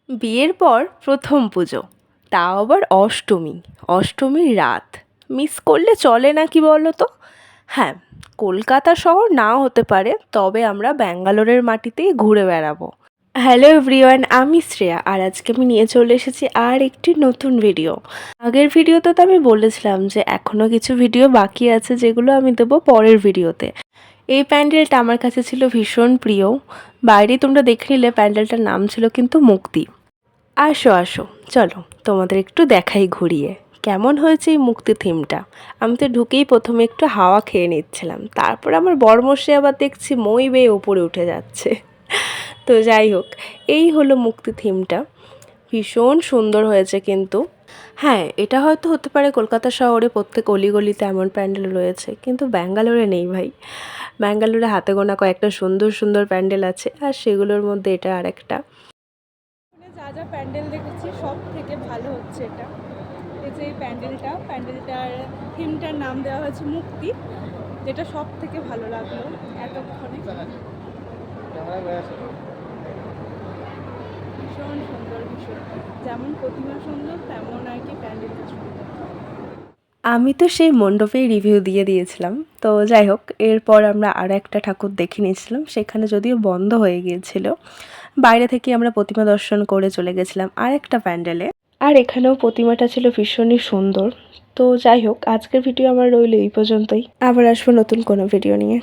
বিয়ের পর প্রথম পুজো, তাও আবার অষ্টমীর রাত মিস করলে চলে নাকি বলো তো? হ্যাঁ, কলকাতা শহর নাও হতে পারে, তবে আমরা ব্যাঙ্গালোরের মাটিতেই ঘুরে বেড়াবো। হ্যালো এভরিওয়ান, আমি শ্রেয়া আর আজকে আমি নিয়ে চলে এসেছি আর একটি নতুন ভিডিও। আগের ভিডিওতে তো আমি বলেছিলাম যে এখনও কিছু ভিডিও বাকি আছে যেগুলো আমি দেবো পরের ভিডিওতে। এই প্যান্ডেলটা আমার কাছে ছিল ভীষণ প্রিয়। বাইরে তোমরা দেখে নিলে প্যান্ডেলটার নাম ছিল কিন্তু মুক্তি। আসো আসো, চলো তোমাদের একটু দেখাই ঘুরিয়ে কেমন হয়েছে এই মুক্তি থিমটা। আমি তো ঢুকেই প্রথমে একটু হাওয়া খেয়ে নিচ্ছিলাম, তারপর আমার বরমশাই আবার দেখছি মই বেয়ে ওপরে উঠে যাচ্ছে। তো যাই হোক, এই হলো মুক্তি থিমটা, ভীষণ সুন্দর হয়েছে কিন্তু। হ্যাঁ, এটা হয়তো হতে পারে কলকাতা শহরে প্রত্যেক অলিগলিতে এমন প্যান্ডেল রয়েছে, কিন্তু ব্যাঙ্গালোরে নেই ভাই। ব্যাঙ্গালোরে হাতে গোনা কয়েকটা সুন্দর সুন্দর প্যান্ডেল আছে, আর সেগুলোর মধ্যে এটা আর একটা। যা যা প্যান্ডেল দেখেছি সব থেকে ভালো হচ্ছে এটা। এই যে এই প্যান্ডেলটার থিমটার নাম দেওয়া হয়েছে মুক্তি, যেটা সব থেকে ভালো লাগলো এতক্ষণে। ভীষণ সুন্দর, যেমন প্রতিমা সুন্দর তেমন আর কি প্যান্ডেলটা সুন্দর। আমি তো সেই মণ্ডপেই রিভিউ দিয়ে দিয়েছিলাম। তো যাই হোক, এরপর আমরা আর একটা ঠাকুর দেখে নিয়েছিলাম, সেখানে যদিও বন্ধ হয়ে গিয়েছিল। বাইরে থেকে আমরা প্রতিমা দর্শন করে চলে গেছিলাম আর একটা প্যান্ডেলে। আর এখানেও প্রতিমাটা ছিল ভীষণই সুন্দর। তো যাই হোক, আজকের ভিডিও আমার রইল এই পর্যন্তই। আবার আসবো নতুন কোনো ভিডিও নিয়ে।